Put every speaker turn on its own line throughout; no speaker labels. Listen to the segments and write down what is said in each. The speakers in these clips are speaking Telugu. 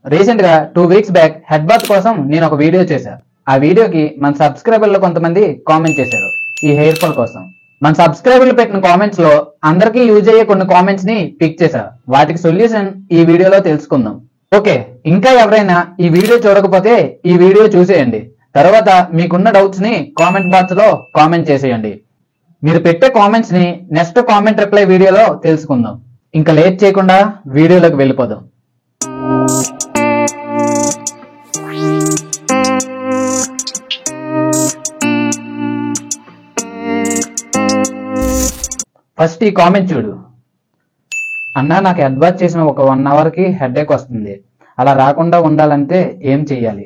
రీసెంట్ గా 2 వీక్స్ బ్యాక్ హెడ్ బాత్ కోసం నేను ఒక వీడియో చేశాను. ఆ వీడియోకి మన సబ్స్క్రైబర్లు కొంతమంది కామెంట్ చేశారు ఈ హెయిర్ ఫాల్ కోసం. మన సబ్స్క్రైబర్లు పెట్టిన కామెంట్స్ లో అందరికీ యూజ్ అయ్యే కొన్ని కామెంట్స్ ని పిక్ చేశా. వాటికి సొల్యూషన్ ఈ వీడియోలో తెలుసుకుందాం. ఓకే, ఇంకా ఎవరైనా ఈ వీడియో చూడకపోతే ఈ వీడియో చూసేయండి. తర్వాత మీకున్న డౌట్స్ ని కామెంట్ బాక్స్ లో కామెంట్ చేసేయండి. మీరు పెట్టే కామెంట్స్ ని నెక్స్ట్ కామెంట్ రిప్లై వీడియోలో తెలుసుకుందాం. ఇంకా లేట్ చేయకుండా వీడియోలోకి వెళ్ళిపోదాం. ఫస్ట్ ఈ కామెంట్ చూడు. అన్నా, నాకు హెడ్ బాత్ చేసిన ఒక 1 అవర్ కి హెడేక్ వస్తుంది. అలా రాకుండా ఉండాలంటే ఏం చెయ్యాలి?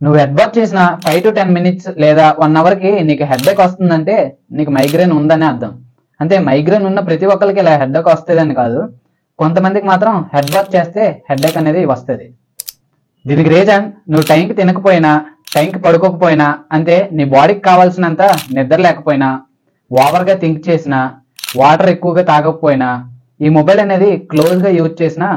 నువ్వు హెడ్ బాత్ చేసిన 5 to 10 minutes లేదా 1 అవర్ కి నీకు హెడేక్ వస్తుందంటే నీకు మైగ్రేన్ ఉందని అర్థం. అంటే మైగ్రేన్ ఉన్న ప్రతి ఒక్కరికి ఇలా హెడేక్ వస్తుందని కాదు, కొంతమందికి మాత్రం హెడ్ బాత్ చేస్తే హెడేక్ అనేది వస్తుంది. దీనికి రీజన్ నువ్వు టైంకి తినకపోయినా, టైంకి పడుకోకపోయినా, అంటే నీ బాడీకి కావాల్సినంత నిద్ర లేకపోయినా, ఓవర్గా థింక్ చేసినా, వాటర్ ఎక్కువగా తాగకపోయినా, ఈ మొబైల్ అనేది క్లోజ్ గా యూజ్ చేసినా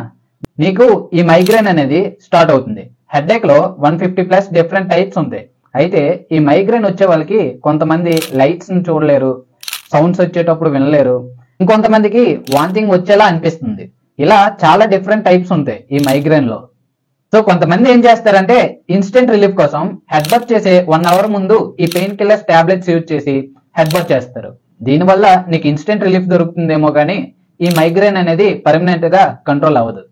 నీకు ఈ మైగ్రేన్ అనేది స్టార్ట్ అవుతుంది. హెడేక్ లో 150+ డిఫరెంట్ టైప్స్ ఉంటాయి. అయితే ఈ మైగ్రేన్ వచ్చే వాళ్ళకి కొంతమంది లైట్స్ ని చూడలేరు, సౌండ్స్ వచ్చేటప్పుడు వినలేరు, ఇంకొంతమందికి వాంతింగ్ వచ్చేలా అనిపిస్తుంది. ఇలా చాలా డిఫరెంట్ టైప్స్ ఉంటాయి ఈ మైగ్రేన్ లో. సో కొంతమంది ఏం చేస్తారంటే ఇన్స్టెంట్ రిలీఫ్ కోసం హెడ్ బాత్ చేసే 1 అవర్ ముందు ఈ పెయిన్ కిల్లర్స్ టాబ్లెట్స్ యూజ్ చేసి హెడ్ బాత్ చేస్తారు. దీనివల్ల నీకు ఇన్స్టెంట్ రిలీఫ్ దొరుకుతుందేమో కానీ ఈ మైగ్రేన్ అనేది పర్మనెంట్ గా కంట్రోల్ అవ్వదు.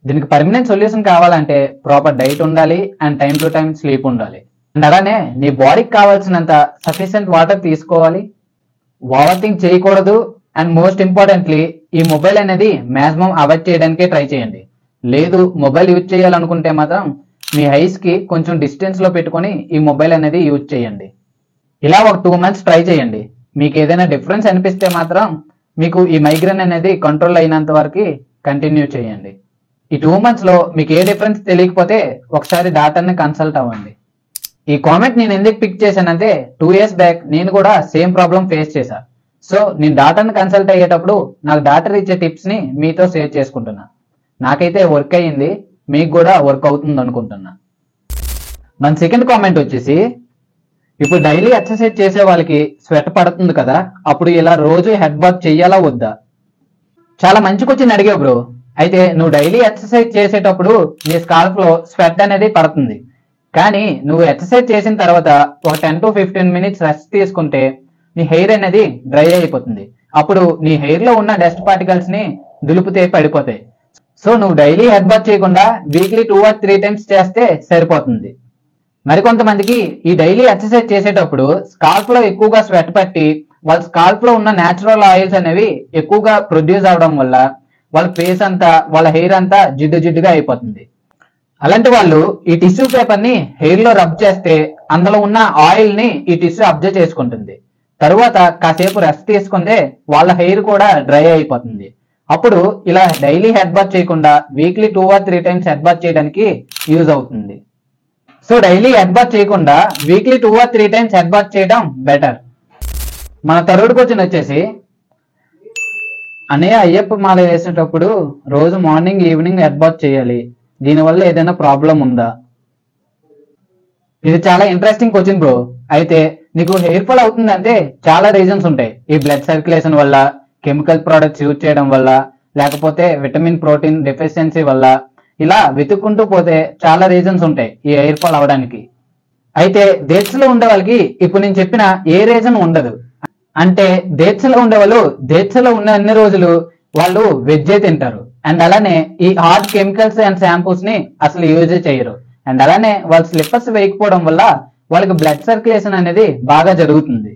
దీనికి పర్మనెంట్ సొల్యూషన్ కావాలంటే ప్రాపర్ డైట్ ఉండాలి and time to time sleep ఉండాలి. అండ్ అలానే నీ బాడీకి కావాల్సినంత సఫిషియెంట్ వాటర్ తీసుకోవాలి, ఓవర్ థింక్ చేయకూడదు, అండ్ మోస్ట్ ఇంపార్టెంట్లీ ఈ మొబైల్ అనేది మాక్సిమం అవాయిడ్ చేయడానికే ట్రై చేయండి. లేదు మొబైల్ యూజ్ చేయాలనుకుంటే మాత్రం మీ ఐస్ కి కొంచెం డిస్టెన్స్ లో పెట్టుకొని ఈ మొబైల్ అనేది యూజ్ చేయండి. ఇలా ఒక 2 months ట్రై చేయండి. మీకు ఏదైనా డిఫరెన్స్ అనిపిస్తే మాత్రం మీకు ఈ మైగ్రేన్ అనేది కంట్రోల్ అయినంత వరకు కంటిన్యూ చేయండి. ఈ 2 months లో మీకు ఏ డిఫరెన్స్ తెలియకపోతే ఒకసారి డాక్టర్ని కన్సల్ట్ అవ్వండి. ఈ కామెంట్ నేను ఎందుకు పిక్ చేశానంటే 2 years బ్యాక్ నేను కూడా సేమ్ ప్రాబ్లం ఫేస్ చేశా. సో నేను డాక్టర్ని కన్సల్ట్ అయ్యేటప్పుడు నాకు డాక్టర్ ఇచ్చే టిప్స్ ని మీతో షేర్ చేసుకుంటున్నా. నాకైతే వర్క్ అయ్యింది, మీకు కూడా వర్క్ అవుతుంది అనుకుంటున్నా. మన సెకండ్ కామెంట్ వచ్చేసి, ఇప్పుడు డైలీ ఎక్సర్సైజ్ చేసే వాళ్ళకి స్వెట్ పడుతుంది కదా, అప్పుడు ఇలా రోజు హెడ్ బాత్ చెయ్యాలా వద్దా? చాలా మంచి క్వశ్చన్ అడిగావు బ్రో. అయితే నువ్వు డైలీ ఎక్సర్సైజ్ చేసేటప్పుడు నీ స్కాల్ప్ లో స్వెట్ అనేది పడుతుంది. కానీ నువ్వు ఎక్సర్సైజ్ చేసిన తర్వాత ఒక 10 to 15 minutes రెస్ట్ తీసుకుంటే నీ హెయిర్ అనేది డ్రై అయిపోతుంది. అప్పుడు నీ హెయిర్ లో ఉన్న డస్ట్ పార్టికల్స్ ని దులిపితే పడిపోతాయి. సో నువ్వు డైలీ హెడ్ బాత్ చేయకుండా వీక్లీ 2 or 3 times చేస్తే సరిపోతుంది. మరికొంతమందికి ఈ డైలీ ఎక్సర్సైజ్ చేసేటప్పుడు స్కాల్ప్ లో ఎక్కువగా స్వెట్ పట్టి వాళ్ళ స్కాల్ప్ లో ఉన్న న్యాచురల్ ఆయిల్స్ అనేవి ఎక్కువగా ప్రొడ్యూస్ అవడం వల్ల వాళ్ళ ఫేస్ అంతా, వాళ్ళ హెయిర్ అంతా జిడ్డు జిడ్డుగా అయిపోతుంది. అలాంటి వాళ్ళు ఈ టిష్యూ పేపర్ ని హెయిర్ లో రబ్ చేస్తే అందులో ఉన్న ఆయిల్ ని ఈ టిష్యూ అబ్జర్వ్ చేసుకుంటుంది. తరువాత కాసేపు రెస్ట్ తీసుకుంటే వాళ్ళ హెయిర్ కూడా డ్రై అయిపోతుంది. అప్పుడు ఇలా డైలీ హెడ్ బాత్ చేయకుండా weekly 2 or 3 times head bath చేయడానికి యూజ్ అవుతుంది. సో డైలీ హెడ్ బాత్ చేయకుండా weekly 2 or 3 times head bath చేయడం బెటర్. మన థర్డ్ క్వశ్చన్ వచ్చేసి, అనే అయ్యప్ప మాల వేసేటప్పుడు రోజు మార్నింగ్ ఈవినింగ్ హెడ్ బాత్ చేయాలి, దీనివల్ల ఏదైనా ప్రాబ్లం ఉందా? ఇది చాలా ఇంట్రెస్టింగ్ క్వశ్చన్ బ్రో. అయితే నీకు హెయిర్ ఫాల్ అవుతుందంటే చాలా రీజన్స్ ఉంటాయి. ఈ బ్లడ్ సర్క్యులేషన్ వల్ల, కెమికల్ ప్రోడక్ట్స్ యూజ్ చేయడం వల్ల, లేకపోతే విటమిన్ ప్రోటీన్ డెఫిషియన్సీ వల్ల, ఇలా వెతుక్కుంటూ పోతే చాలా రీజన్స్ ఉంటాయి ఈ హెయిర్ ఫాల్ అవడానికి. అయితే డేట్స్ లో ఉండే వాళ్ళకి ఇప్పుడు నేను చెప్పిన ఏ రీజన్ ఉండదు. అంటే డేట్స్ లో ఉండే వాళ్ళు డేట్స్ లో ఉన్న అన్ని రోజులు వాళ్ళు వెజ్ తింటారు. అండ్ అలానే ఈ హార్డ్ కెమికల్స్ అండ్ షాంపూస్ ని అసలు యూజ్ చేయరు. అండ్ అలానే వాళ్ళు స్లిప్పర్స్ వేయకపోవడం వల్ల వాళ్ళకి బ్లడ్ సర్క్యులేషన్ అనేది బాగా జరుగుతుంది.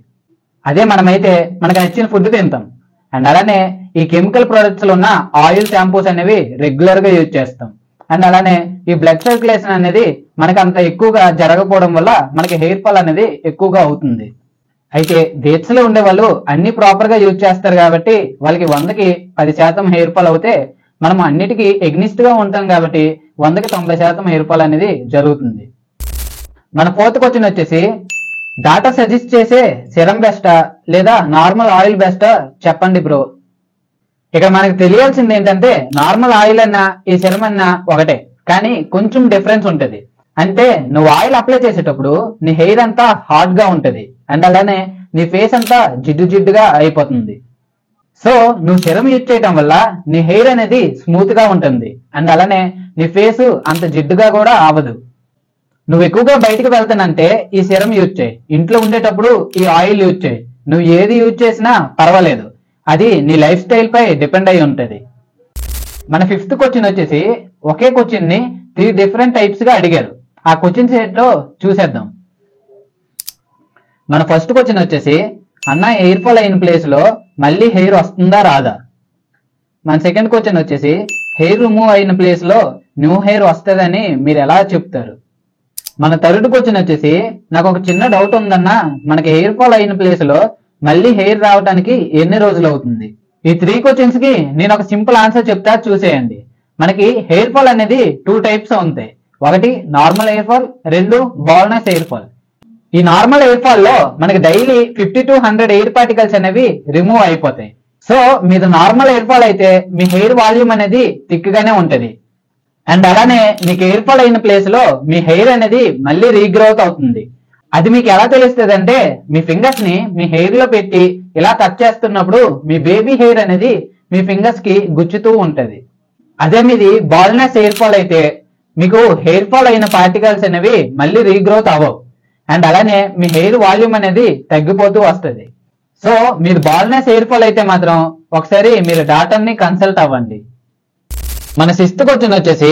అదే మనమైతే మనకు నచ్చిన ఫుడ్ తింటాం. అండ్ అలానే ఈ కెమికల్ ప్రొడక్ట్స్ లో ఉన్న ఆయిల్ షాంపూస్ అనేవి రెగ్యులర్ గా యూజ్ చేస్తాం. అండ్ అలానే ఈ బ్లడ్ సర్క్యులేషన్ అనేది మనకి అంత ఎక్కువగా జరగకపోవడం వల్ల మనకి హెయిర్ ఫాల్ అనేది ఎక్కువగా అవుతుంది. అయితే డేట్స్ లో ఉండే వాళ్ళు అన్ని ప్రాపర్ గా యూజ్ చేస్తారు కాబట్టి వాళ్ళకి 100కి 10% హెయిర్ ఫాల్ అవుతే మనం అన్నిటికీ ఎగ్నిస్ట్ గా ఉంటాం కాబట్టి 100కి 90% హెయిర్ ఫాల్ అనేది జరుగుతుంది. మన ఫోర్త్ క్వశ్చన్ వచ్చేసి, డాక్టర్ సజెస్ట్ చేసే సిరం బెస్టా లేదా నార్మల్ ఆయిల్ బెస్టా చెప్పండి బ్రో. ఇక్కడ మనకు తెలియాల్సింది ఏంటంటే నార్మల్ ఆయిల్ అన్నా ఈ సిరం అన్నా ఒకటే. కానీ కొంచెం డిఫరెన్స్ ఉంటుంది. అంటే నువ్వు ఆయిల్ అప్లై చేసేటప్పుడు నీ హెయిర్ అంతా హాట్ గా ఉంటది అండ్ అలానే నీ ఫేస్ అంతా జిడ్డు జిడ్డుగా అయిపోతుంది. సో నువ్వు సెరం యూజ్ చేయటం వల్ల నీ హెయిర్ అనేది స్మూత్ గా ఉంటుంది అండ్ అలానే నీ ఫేస్ అంత జిడ్డుగా కూడా అవ్వదు. నువ్వు ఎక్కువగా బయటకు వెళ్తానంటే ఈ సెరం యూజ్ చేయి, ఇంట్లో ఉండేటప్పుడు ఈ ఆయిల్ యూజ్ చేయి. నువ్వు ఏది యూజ్ చేసినా పర్వాలేదు, అది నీ లైఫ్ స్టైల్ పై డిపెండ్ అయి ఉంటది. మన 5th క్వశ్చన్ వచ్చేసి ఒకే క్వశ్చన్ ని 3 డిఫరెంట్ టైప్స్ గా అడిగారు. ఆ క్వశ్చన్స్ ఏంటో చూసేద్దాం. మన ఫస్ట్ క్వశ్చన్ వచ్చేసి అన్న హెయిర్ ఫాల్ అయిన ప్లేస్ లో మళ్ళీ హెయిర్ వస్తుందా రాదా. మన సెకండ్ క్వశ్చన్ వచ్చేసి హెయిర్ రిమూవ్ అయిన ప్లేస్ లో న్యూ హెయిర్ వస్తుందని మీరు ఎలా చెప్తారు. మన థర్డ్ క్వశ్చన్ వచ్చేసి నాకు ఒక చిన్న డౌట్ ఉందన్న, మనకి హెయిర్ ఫాల్ అయిన ప్లేస్ లో మళ్ళీ హెయిర్ రావడానికి ఎన్ని రోజులు అవుతుంది. ఈ 3 క్వశ్చన్స్ కి నేను ఒక సింపుల్ ఆన్సర్ చెప్తా, చూసేయండి. మనకి హెయిర్ ఫాల్ అనేది 2 టైప్స్ ఉంటాయి. ఒకటి normal hair fall, 2 baldness hair fall. ఈ నార్మల్ ఎయిర్ ఫాల్ లో మనకి డైలీ 50 to 100 ఎయిర్ పార్టికల్స్ అనేవి రిమూవ్ అయిపోతాయి. సో మీది నార్మల్ ఎయిర్ ఫాల్ అయితే మీ హెయిర్ వాల్యూమ్ అనేది థిక్ గానే ఉంటది అండ్ అలానే మీకు ఎయిర్ ఫాల్ అయిన ప్లేస్ లో మీ హెయిర్ అనేది మళ్ళీ రీగ్రోత్ అవుతుంది. అది మీకు ఎలా తెలుస్తుంది అంటే మీ ఫింగర్స్ ని మీ హెయిర్ లో పెట్టి ఇలా టచ్ చేస్తున్నప్పుడు మీ బేబీ హెయిర్ అనేది మీ ఫింగర్స్ కి గుచ్చుతూ ఉంటది. అదే మీది బాల్నెస్ ఎయిర్ ఫాల్ అయితే మీకు హెయిర్ ఫాల్ అయిన పార్టికల్స్ అనేవి మళ్ళీ రీగ్రోత్ అవ్వవు అండ్ అలానే మీ హెయిర్ వాల్యూమ్ అనేది తగ్గిపోతూ వస్తుంది. సో మీరు బాల్నెస్ హెయిర్ ఫాల్ అయితే మాత్రం ఒకసారి మీరు డాక్టర్ ని కన్సల్ట్ అవ్వండి. మన 6th క్వశ్చన్ వచ్చేసి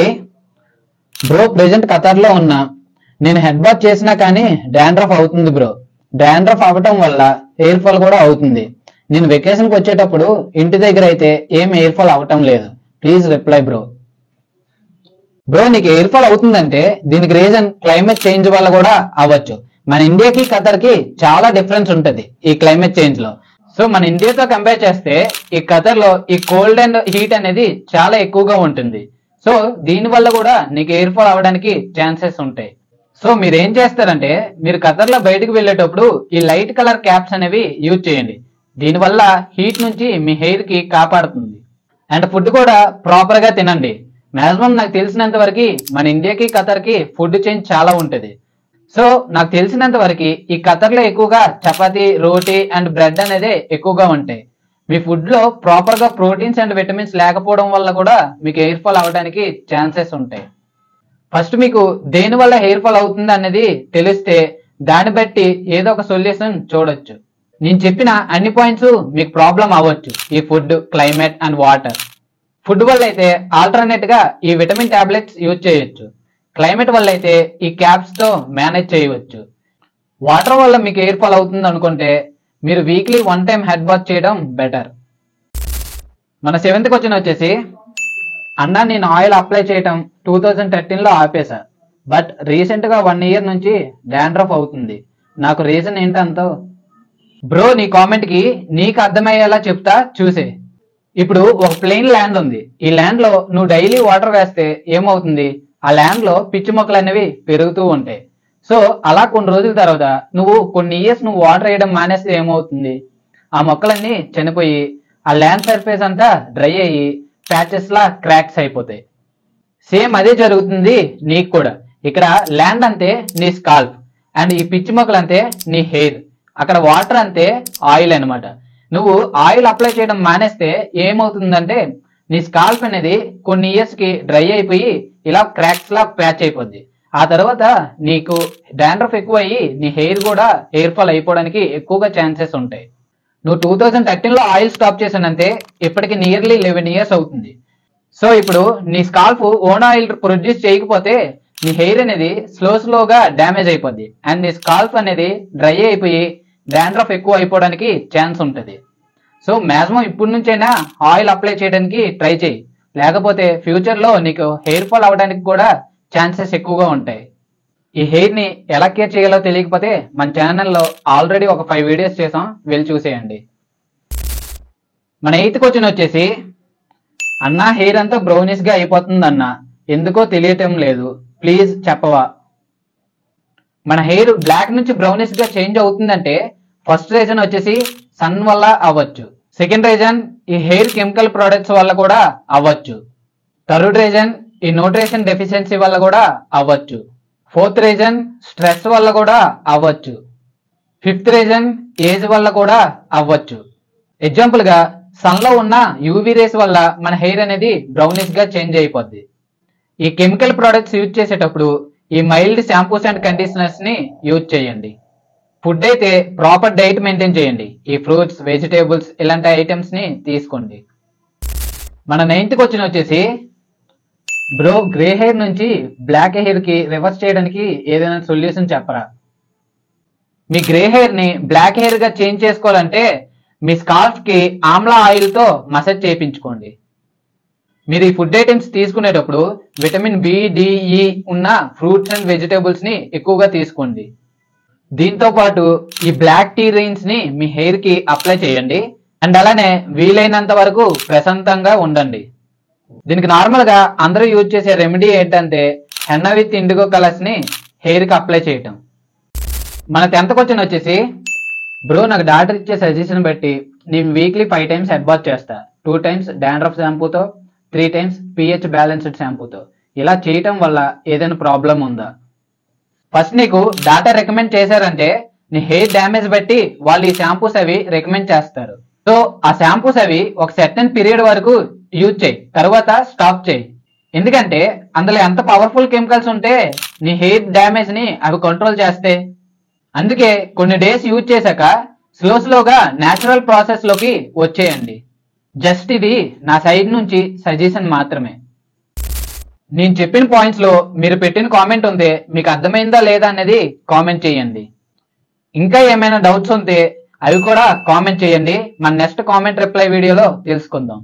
బ్రో ప్రెజెంట్ ఖతర్ లో ఉన్నా, నేను హెడ్ బాత్ చేసినా కానీ డాండ్రఫ్ అవుతుంది బ్రో. డాండ్రఫ్ అవ్వటం వల్ల హెయిర్ ఫాల్ కూడా అవుతుంది. నేను వెకేషన్ కి వచ్చేటప్పుడు ఇంటి దగ్గర అయితే ఏం హెయిర్ ఫాల్ అవ్వటం లేదు. Please reply bro. బ్రో నీకు ఎయిర్ ఫాల్ అవుతుందంటే దీనికి రీజన్ క్లైమేట్ చేంజ్ వల్ల కూడా అవ్వచ్చు. మన ఇండియాకి ఖతర్ కి చాలా డిఫరెన్స్ ఉంటది ఈ క్లైమేట్ చేంజ్ లో. సో మన ఇండియాతో కంపేర్ చేస్తే ఈ ఖతర్ లో ఈ కోల్డ్ అండ్ హీట్ అనేది చాలా ఎక్కువగా ఉంటుంది. సో దీని వల్ల కూడా నీకు ఎయిర్ ఫాల్ అవ్వడానికి ఛాన్సెస్ ఉంటాయి. సో మీరు ఏం చేస్తారంటే మీరు ఖతర్ లో బయటకు వెళ్ళేటప్పుడు ఈ లైట్ కలర్ క్యాప్స్ అనేవి యూజ్ చేయండి. దీనివల్ల హీట్ నుంచి మీ హెయిర్ కి కాపాడుతుంది. అండ్ ఫుడ్ కూడా ప్రాపర్ గా తినండి. మాక్సిమం నాకు తెలిసినంత వరకు మన ఇండియాకి ఖతర్ కి ఫుడ్ చేంజ్ చాలా ఉంటది. సో నాకు తెలిసినంత వరకు ఈ ఖతర్ లో ఎక్కువగా చపాతీ, రోటీ అండ్ బ్రెడ్ అనేది ఎక్కువగా ఉంటాయి. మీ ఫుడ్ లో ప్రాపర్ గా ప్రోటీన్స్ అండ్ విటమిన్స్ లేకపోవడం వల్ల కూడా మీకు హెయిర్ ఫాల్ అవడానికి ఛాన్సెస్ ఉంటాయి. ఫస్ట్ మీకు దేని వల్ల హెయిర్ ఫాల్ అవుతుంది అనేది తెలిస్తే దాన్ని బట్టి ఏదో ఒక సొల్యూషన్ చూడొచ్చు. నేను చెప్పిన అన్ని పాయింట్స్ మీకు ప్రాబ్లం అవ్వచ్చు. ఈ food, climate and water. Food వల్ల అయితే ఆల్టర్నేట్ గా ఈ విటమిన్ టాబ్లెట్స్ యూజ్ చేయొచ్చు. క్లైమేట్ వల్ల అయితే ఈ క్యాప్స్ తో మేనేజ్ చేయవచ్చు. వాటర్ వల్ల మీకు ఎయిర్ ఫాల్ అవుతుంది అనుకుంటే మీరు వీక్లీ 1 టైం హెడ్ బాత్ చేయడం బెటర్. మన 7th క్వశ్చన్ వచ్చేసి అన్నా నేను ఆయిల్ అప్లై చేయడం 2013 లో ఆపేశా, బట్ రీసెంట్ గా 1 year నుంచి డాండ్రఫ్ అవుతుంది. నాకు రీజన్ ఏంటంతో. బ్రో నీ కామెంట్ కి నీకు అర్థమయ్యేలా చెప్తా చూసే. ఇప్పుడు ఒక ప్లెయిన్ ల్యాండ్ ఉంది. ఈ ల్యాండ్ లో నువ్వు డైలీ వాటర్ వేస్తే ఏమవుతుంది, ఆ ల్యాండ్ లో పిచ్చి మొక్కలు అనేవి పెరుగుతూ ఉంటాయి. సో అలా కొన్ని రోజుల తర్వాత నువ్వు కొన్ని ఇయర్స్ నువ్వు వాటర్ వేయడం మానేస్తే ఏమవుతుంది, ఆ మొక్కలన్నీ చనిపోయి ఆ ల్యాండ్ సర్ఫేస్ అంతా డ్రై అయ్యి ప్యాచెస్ లా క్రాక్స్ అయిపోతాయి. సేమ్ అదే జరుగుతుంది నీకు కూడా. ఇక్కడ ల్యాండ్ అంతే నీ స్కాల్ప్ అండ్ ఈ పిచ్చి మొక్కలు అంతే నీ హెయిర్. అక్కడ వాటర్ అంతే ఆయిల్ అన్నమాట. నువ్వు ఆయిల్ అప్లై చేయడం మానేస్తే ఏమవుతుందంటే నీ స్కాల్ప్ అనేది కొన్ని ఇయర్స్ కి డ్రై అయిపోయి ఇలా క్రాక్స్ లా ప్యాచ్ అయిపోద్ది. ఆ తర్వాత నీకు డాండ్రఫ్ ఎక్కువ అయ్యి నీ హెయిర్ కూడా హెయిర్ ఫాల్ అయిపోవడానికి ఎక్కువగా ఛాన్సెస్ ఉంటాయి. నువ్వు 2013 లో ఆయిల్ స్టాప్ చేసానంటే ఇప్పటికి నియర్లీ 11 years అవుతుంది. సో ఇప్పుడు నీ స్కాల్ప్ ఓన్ ఆయిల్ ప్రొడ్యూస్ చేయకపోతే నీ హెయిర్ అనేది స్లోగా డ్యామేజ్ అయిపోద్ది అండ్ నీ స్కాల్ప్ అనేది డ్రై అయిపోయి డాండ్రఫ్ ఎక్కువ అయిపోవడానికి ఛాన్స్ ఉంటుంది. సో మాక్సిమం ఇప్పటి నుంచైనా ఆయిల్ అప్లై చేయడానికి ట్రై చేయి, లేకపోతే ఫ్యూచర్ లో నీకు హెయిర్ ఫాల్ అవ్వడానికి కూడా ఛాన్సెస్ ఎక్కువగా ఉంటాయి. ఈ హెయిర్ ని ఎలా కేర్ చేయాలో తెలియకపోతే మన ఛానల్లో ఆల్రెడీ ఒక 5 వీడియోస్ చేసాం, వెళ్ళి చూసేయండి. మన 8th క్వశ్చన్ వచ్చేసి అన్నా హెయిర్ అంతా బ్రౌనిష్ గా అయిపోతుంది అన్న, ఎందుకో తెలియటం లేదు, ప్లీజ్ చెప్పవా. మన హెయిర్ బ్లాక్ నుంచి బ్రౌనిష్ గా చేంజ్ అవుతుందంటే ఫస్ట్ రీజన్ వచ్చేసి సన్ వల్ల అవ్వచ్చు. సెకండ్ రీజన్ ఈ హెయిర్ కెమికల్ ప్రొడక్ట్స్ వల్ల కూడా అవ్వచ్చు. థర్డ్ రీజన్ ఈ న్యూట్రిషన్ డెఫిషియన్సీ వల్ల కూడా అవ్వచ్చు. ఫోర్త్ రీజన్ స్ట్రెస్ వల్ల కూడా అవ్వచ్చు. ఫిఫ్త్ రీజన్ ఏజ్ వల్ల కూడా అవ్వచ్చు. ఎగ్జాంపుల్ గా సన్ లో ఉన్న యూవీ రేస్ వల్ల మన హెయిర్ అనేది బ్రౌనిష్ గా చేంజ్ అయిపోద్ది. ఈ కెమికల్ ప్రొడక్ట్స్ యూజ్ చేసేటప్పుడు ఈ మైల్డ్ షాంపూస్ అండ్ కండిషనర్స్ ని యూజ్ చేయండి. ఫుడ్ అయితే ప్రాపర్ డైట్ మెయింటైన్ చేయండి. ఈ ఫ్రూట్స్, వెజిటేబుల్స్ ఇలాంటి ఐటమ్స్ ని తీసుకోండి. మన 9th క్వశ్చన్ వచ్చేసి, బ్రో గ్రే హెయిర్ నుంచి బ్లాక్ హెయిర్ కి రివర్స్ చేయడానికి ఏదైనా సొల్యూషన్ చెప్పరా? మీ గ్రే హెయిర్ ని బ్లాక్ హెయిర్ గా చేంజ్ చేసుకోవాలంటే మీ స్కాల్ఫ్ కి ఆమ్లా ఆయిల్ తో మసాజ్ చేయించుకోండి. మీరు ఈ ఫుడ్ ఐటమ్స్ తీసుకునేటప్పుడు విటమిన్ బి, డిఈ ఉన్న ఫ్రూట్స్ అండ్ వెజిటేబుల్స్ ని ఎక్కువగా తీసుకోండి. దీంతో పాటు ఈ బ్లాక్ టీ రైన్స్ ని మీ హెయిర్ కి అప్లై చేయండి. అండ్ అలానే వీలైనంత వరకు ప్రశాంతంగా ఉండండి. దీనికి నార్మల్ గా అందరూ యూజ్ చేసే రెమెడీ ఏంటంటే హెన్నా విత్ ఇండిగో కలర్స్ ని హెయిర్ కి అప్లై చేయటం. మన 10th క్వశ్చన్ వచ్చేసి, బ్రో నాకు డాక్టర్ ఇచ్చే సజెషన్ బట్టి నేను వీక్లీ 5 టైమ్స్ హెడ్ బాత్ చేస్తా. 2 టైమ్స్ డాండ్రఫ్ షాంపూతో, 3 టైమ్స్ పిహెచ్ బ్యాలెన్స్డ్ షాంపూతో. ఇలా చేయటం వల్ల ఏదైనా ప్రాబ్లం ఉందా? ఫస్ట్ నీకు డాక్టర్ రికమెండ్ చేశారంటే నీ హెయిర్ డ్యామేజ్ బట్టి వాళ్ళు ఈ షాంపూస్ అవి రికమెండ్ చేస్తారు. సో ఆ షాంపూస్ అవి ఒక సర్టెన్ పీరియడ్ వరకు యూజ్ చేయి, తర్వాత స్టాప్ చేయి. ఎందుకంటే అందులో ఎంత పవర్ఫుల్ కెమికల్స్ ఉంటే నీ హెయిర్ డ్యామేజ్ ని అవి కంట్రోల్ చేస్తాయి. అందుకే కొన్ని డేస్ యూజ్ చేశాక స్లోగా న్యాచురల్ ప్రాసెస్ లోకి వచ్చేయండి. జస్ట్ ఇది నా సైడ్ నుంచి సజెషన్ మాత్రమే. నేను చెప్పిన పాయింట్స్ లో మీరు పెట్టిన కామెంట్ ఉంటే మీకు అర్థమైందా లేదా అనేది కామెంట్ చేయండి. ఇంకా ఏమైనా డౌట్స్ ఉంటే అవి కూడా కామెంట్ చేయండి. మన నెక్స్ట్ కామెంట్ రిప్లై వీడియోలో తెలుసుకుందాం.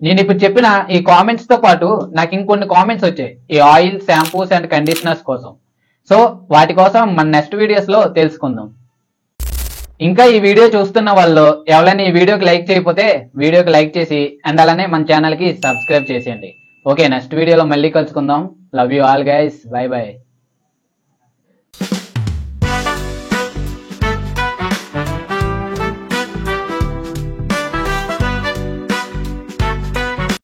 నేను ఇప్పుడు చెప్పిన ఈ కామెంట్స్ తో పాటు నాకు ఇంకొన్ని కామెంట్స్ వచ్చాయి ఈ ఆయిల్, షాంపూస్ అండ్ కండిషనర్స్ కోసం. సో వాటి కోసం మన నెక్స్ట్ వీడియోస్ లో తెలుసుకుందాం. ఇంకా ఈ వీడియో చూస్తున్న వాళ్ళు ఎవరైనా ఈ వీడియోకి లైక్ చేయకపోతే వీడియోకి లైక్ చేసి అండ్ అలానే మన ఛానల్ కి సబ్స్క్రైబ్ చేసేయండి. ఓకే, నెక్స్ట్ వీడియోలో మళ్ళీ కలుసుకుందాం. Love you all guys, by by.